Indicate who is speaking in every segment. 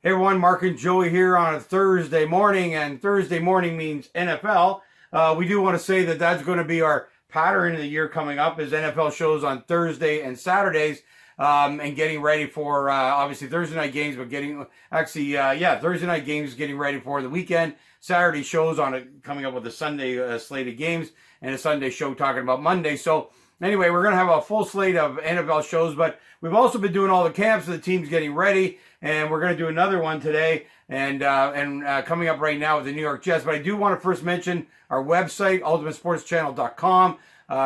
Speaker 1: Hey everyone, Mark and Joey here on a Thursday morning, and Thursday morning means NFL. We do want to say that that's going to be our pattern of the year coming up, is NFL shows on Thursday and Saturdays, and getting ready for obviously Thursday night games, but Thursday night games, getting ready for the weekend. Saturday shows coming up with a Sunday slate of games and a Sunday show talking about Monday. So anyway, we're going to have a full slate of NFL shows, but we've also been doing all the camps, the team's getting ready, and we're going to do another one today and coming up right now with the New York Jets. But I do want to first mention our website, ultimatesportschannel.com.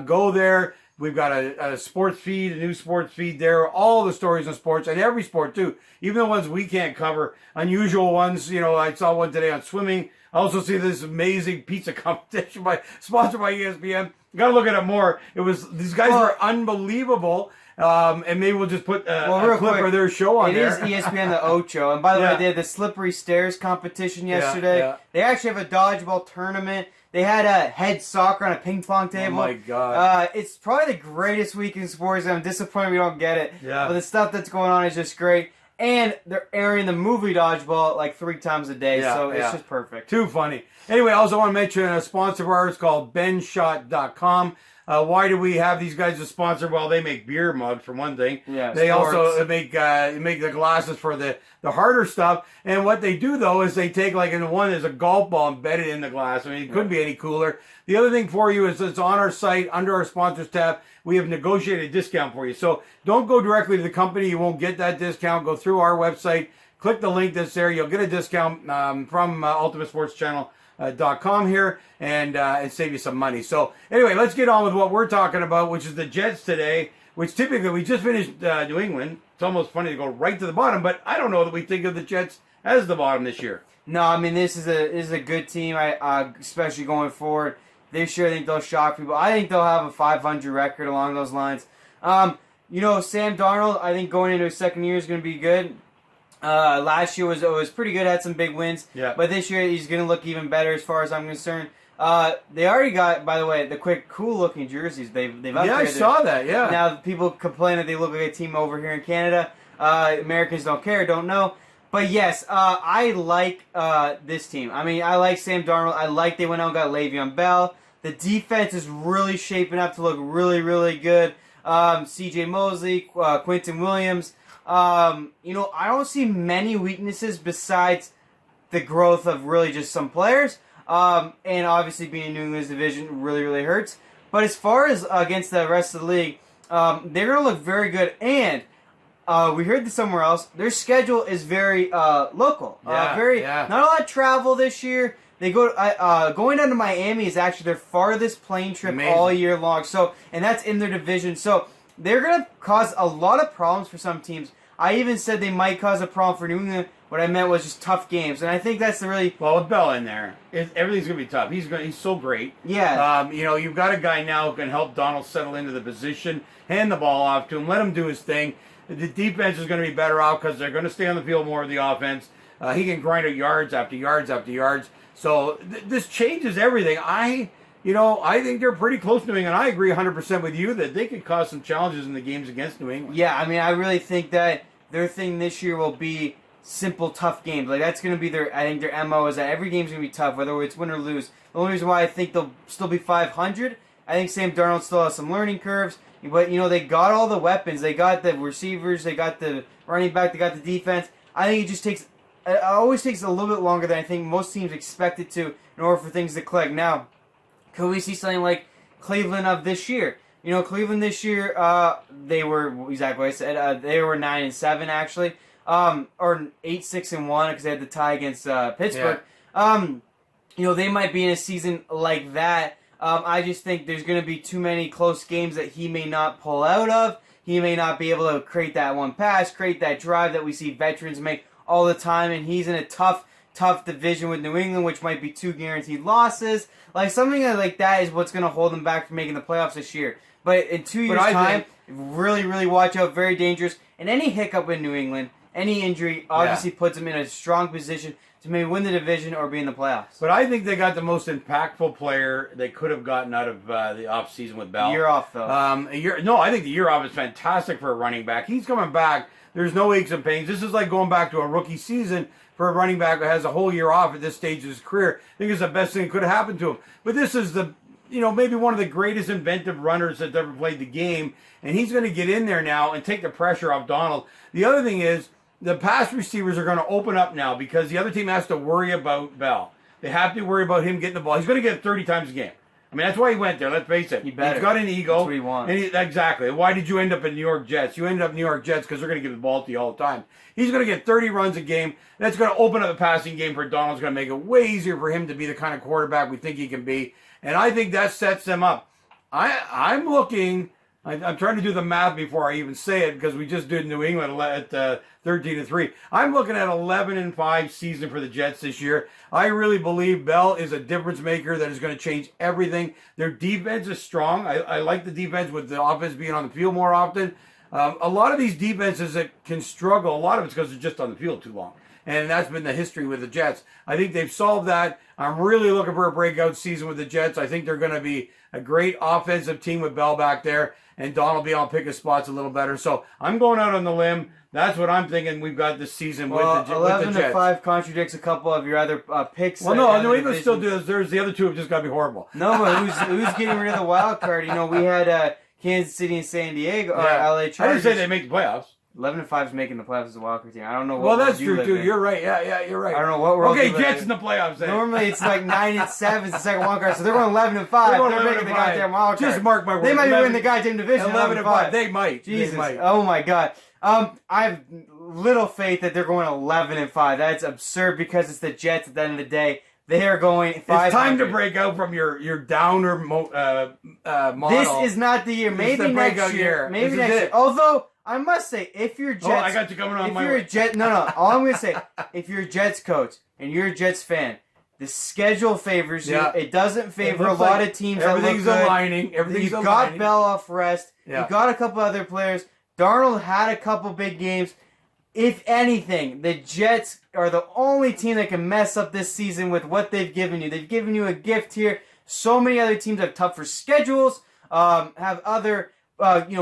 Speaker 1: Go there. We've got a sports feed, a new sports feed there, all the stories on sports, and every sport too, even the ones we can't cover, unusual ones. You know, I saw one today on swimming. I also see this amazing pizza competition sponsored by ESPN. Got to look at it more. These guys were unbelievable. And maybe we'll just put a clip of their show on there.
Speaker 2: It is ESPN the Ocho. And by the way, they had the slippery stairs competition yesterday.
Speaker 1: Yeah.
Speaker 2: They actually have a dodgeball tournament. They had a head soccer on a ping pong table.
Speaker 1: Oh my God.
Speaker 2: It's probably the greatest week in sports. I'm disappointed we don't get it.
Speaker 1: Yeah.
Speaker 2: But the stuff that's going on is just great. And they're airing the movie Dodgeball like 3 times a day, so it's just perfect.
Speaker 1: Too funny. Anyway, I also want to mention a sponsor of ours called benshot.com. Why do we have these guys as sponsor? Well, they make beer mugs for one thing.
Speaker 2: Yeah,
Speaker 1: they
Speaker 2: sports.
Speaker 1: also make the glasses for the harder stuff. And what they do though is they take one is a golf ball embedded in the glass. I mean, it couldn't be any cooler. The other thing for you is it's on our site under our sponsors tab. We have negotiated a discount for you. So don't go directly to the company. You won't get that discount. Go through our website. Click the link that's there. You'll get a discount from Ultimate Sports Channel. .com here and save you some money. So anyway, let's get on with what we're talking about, which is the Jets today, which typically we just finished New England. It's almost funny to go right to the bottom, but I don't know that we think of the Jets as the bottom this year.
Speaker 2: No, I mean this is a good team. Especially going forward this year, I think they'll shock people. I think they'll have a 500 record along those lines. Sam Darnold, I think going into his second year is going to be good. Last year was pretty good, had some big wins.
Speaker 1: Yeah.
Speaker 2: But this year he's going to look even better as far as I'm concerned. They already got, by the way, the cool looking jerseys. They've upgraded.
Speaker 1: Yeah, I saw that. Yeah.
Speaker 2: Now people complain that they look like a team over here in Canada. Americans don't care, don't know. But yes, I like this team. I mean, I like Sam Darnold. I like they went out and got Le'Veon Bell. The defense is really shaping up to look really, really good. C.J. Mosley, Quinton Williams. I don't see many weaknesses besides the growth of really just some players. And obviously being in New England's division really, really hurts. But as far as against the rest of the league, they're going to look very good. And we heard this somewhere else. Their schedule is very local. Not a lot of travel this year. They go going down to Miami is actually their farthest plane trip all year long. So, and that's in their division. So they're going to cause a lot of problems for some teams. I even said they might cause a problem for New England. What I meant was just tough games, and I think that's the really
Speaker 1: well with Bell in there. Everything's gonna be tough. He's so great.
Speaker 2: Yeah.
Speaker 1: You've got a guy now who can help Donald settle into the position, hand the ball off to him, let him do his thing. The defense is going to be better off because they're going to stay on the field more of the offense. He can grind out yards after yards after yards. So this changes everything. I think they're pretty close to New England. I agree 100% with you that they could cause some challenges in the games against New England.
Speaker 2: Yeah, I mean, I really think that their thing this year will be simple, tough games. Like, that's going to be their MO is that every game's going to be tough, whether it's win or lose. The only reason why I think they'll still be 500, I think Sam Darnold still has some learning curves. But, they got all the weapons. They got the receivers. They got the running back. They got the defense. I think it always takes a little bit longer than I think most teams expect it to in order for things to click. Now, could we see something like Cleveland of this year? Cleveland this year, they were exactly what I said. They were 9-7 actually, or 8-6-1 because they had the tie against Pittsburgh.
Speaker 1: Yeah.
Speaker 2: They might be in a season like that. I just think there's going to be too many close games that he may not pull out of. He may not be able to create that one pass, create that drive that we see veterans make all the time, and he's in a tough division with New England, which might be 2 guaranteed losses. Like, something like that is what's going to hold them back from making the playoffs this year. But in 2 years' time, really, really watch out. Very dangerous. And any hiccup in New England, any injury, obviously puts them in a strong position to maybe win the division or be in the playoffs.
Speaker 1: But I think they got the most impactful player they could have gotten out of the offseason with Bell.
Speaker 2: Year off, though.
Speaker 1: I think the year off is fantastic for a running back. He's coming back There's no aches and pains. This is like going back to a rookie season for a running back who has a whole year off at this stage of his career. I think it's the best thing that could have happened to him. But this is maybe one of the greatest inventive runners that's ever played the game. And he's going to get in there now and take the pressure off Donald. The other thing is the pass receivers are going to open up now because the other team has to worry about Bell. They have to worry about him getting the ball. He's going to get it 30 times a game. I mean, that's why he went there. Let's face it. He's got an ego.
Speaker 2: That's what he wants.
Speaker 1: Exactly. Why did you end up in New York Jets? You ended up in New York Jets because they're going to give the ball to you all the time. He's going to get 30 runs a game. That's going to open up the passing game for Donald. It's going to make it way easier for him to be the kind of quarterback we think he can be. And I think that sets them up. I'm looking. I'm trying to do the math before I even say it because we just did New England at 13-3. I'm looking at 11-5 season for the Jets this year. I really believe Bell is a difference maker that is going to change everything. Their defense is strong. I like the defense with the offense being on the field more often. A lot of these defenses that can struggle, a lot of it's because they're just on the field too long. And that's been the history with the Jets. I think they've solved that. I'm really looking for a breakout season with the Jets. I think they're going to be a great offensive team with Bell back there. And Don will be able to pick his spots a little better. So I'm going out on the limb. That's what I'm thinking we've got this season with the Jets.
Speaker 2: 11-5 contradicts a couple of your other picks.
Speaker 1: Well, no, New England still does. There's the other two have just got to be horrible.
Speaker 2: No, but who's getting rid of the wild card? We had Kansas City and San Diego, or LA Chargers.
Speaker 1: I didn't say they make the playoffs.
Speaker 2: 11-5 is making the playoffs as a wild card team. I don't know what.
Speaker 1: Well, that's true too. You're right. Yeah, you're right.
Speaker 2: I don't know what we're
Speaker 1: okay. Jets in the playoffs. Then.
Speaker 2: Normally it's like 9-7 is the second wild card, so they're going 11-5. They're making the goddamn wild card.
Speaker 1: Just mark my words.
Speaker 2: They might win the goddamn division.
Speaker 1: 11-5. They might.
Speaker 2: Jesus.
Speaker 1: They might.
Speaker 2: Oh my God. I have little faith that they're going 11-5. That's absurd because it's the Jets. At the end of the day, they are going 500.
Speaker 1: It's time to break out from your downer model.
Speaker 2: This is not the year. Maybe next year. Maybe next year. Although I must say, if you're Jets,
Speaker 1: I got you coming on my way.
Speaker 2: No. All I'm gonna say, if you're a Jets coach and you're a Jets fan, the schedule favors you. It doesn't favor a lot of teams.
Speaker 1: Everything's aligning. Everything's
Speaker 2: aligning.
Speaker 1: You
Speaker 2: got Bell off rest. You got a couple other players. Darnold had a couple big games. If anything, the Jets are the only team that can mess up this season with what they've given you. They've given you a gift here. So many other teams have tougher schedules, have other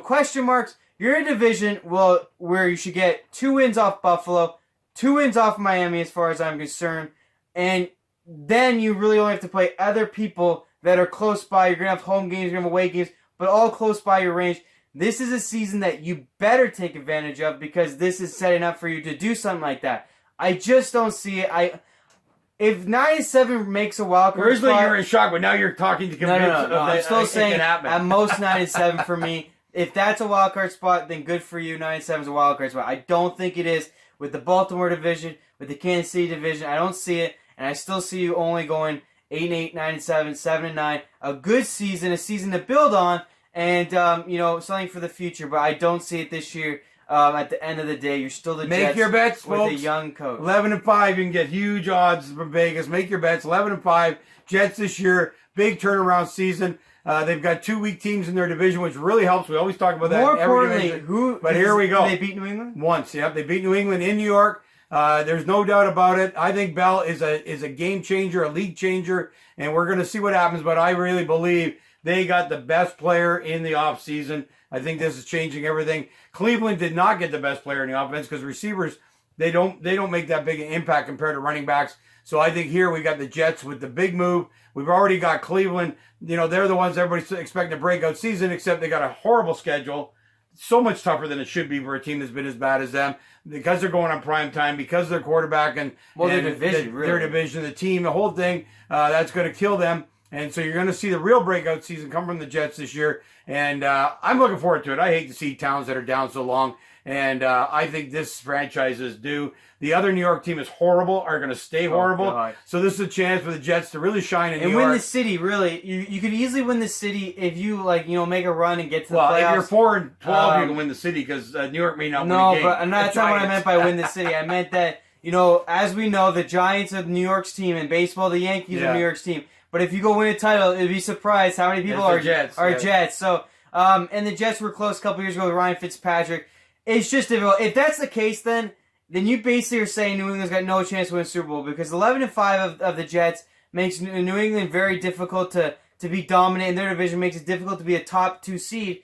Speaker 2: question marks. You're in a division where you should get 2 wins off Buffalo, 2 wins off Miami as far as I'm concerned, and then you really only have to play other people that are close by. You're going to have home games, you're going to have away games, but all close by your range. This is a season that you better take advantage of because this is setting up for you to do something like that. I just don't see it. If 9-7 makes a wild card
Speaker 1: originally
Speaker 2: spot,
Speaker 1: you were in shock, but now you're talking to convince.
Speaker 2: No. I'm still saying at most 9-7 for me. If that's a wild card spot, then good for you. 9-7 is a wild card spot. I don't think it is with the Baltimore division, with the Kansas City division. I don't see it, and I still see you only going 8-8, 9-7, 7-9. A good season, a season to build on, and something for the future. But I don't see it this year. At the end of the day, you're still the
Speaker 1: Make
Speaker 2: Jets
Speaker 1: your bets,
Speaker 2: with
Speaker 1: folks.
Speaker 2: a young coach.
Speaker 1: 11-5, you can get huge odds from Vegas. Make your bets. 11-5, Jets this year, big turnaround season. They've got 2 weak teams in their division, which really helps. We always talk about that.
Speaker 2: More
Speaker 1: in every
Speaker 2: importantly,
Speaker 1: division. But here we go.
Speaker 2: They beat New England
Speaker 1: once. Yep, they beat New England in New York. There's no doubt about it. I think Bell is a game changer, a league changer, and we're going to see what happens. But I really believe they got the best player in the offseason. I think this is changing everything. Cleveland did not get the best player in the offense because receivers, they don't make that big an impact compared to running backs. So I think here we got the Jets with the big move. We've already got Cleveland. They're the ones everybody's expecting a breakout season, except they got a horrible schedule. So much tougher than it should be for a team that's been as bad as them. Because they're going on prime time, because of their quarterback and
Speaker 2: their division,
Speaker 1: their division, the team, the whole thing, that's going to kill them. And so you're going to see the real breakout season come from the Jets this year. And I'm looking forward to it. I hate to see towns that are down so long. And I think this franchise is due. The other New York team is horrible, are going to stay horrible.
Speaker 2: God.
Speaker 1: So this is a chance for the Jets to really shine in New York.
Speaker 2: And win the city, really. You could easily win the city if you, make a run and get to the playoffs.
Speaker 1: Well, if you're 4-12, you can win the city because New York may not win a game.
Speaker 2: No, but that's not what I meant by win the city. I meant that, as we know, the Giants are New York's team. In baseball, the Yankees are New York's team. But if you go win a title, it'd be surprised how many people are
Speaker 1: Jets.
Speaker 2: Jets. So, and the Jets were close a couple years ago with Ryan Fitzpatrick. It's just difficult. If that's the case, then you basically are saying New England's got no chance to win a Super Bowl because 11-5 of the Jets makes New England very difficult to be dominant in their division, makes it difficult to be a top 2 seed,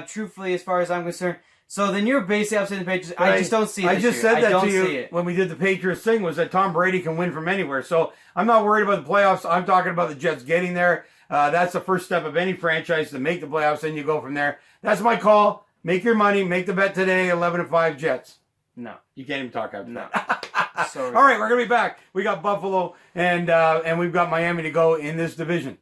Speaker 2: truthfully, as far as I'm concerned. So then you're basically upsetting the Patriots.
Speaker 1: But
Speaker 2: I just don't see it
Speaker 1: I
Speaker 2: this
Speaker 1: just
Speaker 2: year.
Speaker 1: said that
Speaker 2: I don't
Speaker 1: to
Speaker 2: see
Speaker 1: you
Speaker 2: it.
Speaker 1: when we did the Patriots thing, was that Tom Brady can win from anywhere. So I'm not worried about the playoffs. I'm talking about the Jets getting there. That's the first step of any franchise to make the playoffs, and you go from there. That's my call. Make your money. Make the bet today. 11-5 Jets.
Speaker 2: No.
Speaker 1: You can't even talk after
Speaker 2: No.
Speaker 1: that.
Speaker 2: Sorry.
Speaker 1: All right, we're gonna be back. We got Buffalo and we've got Miami to go in this division.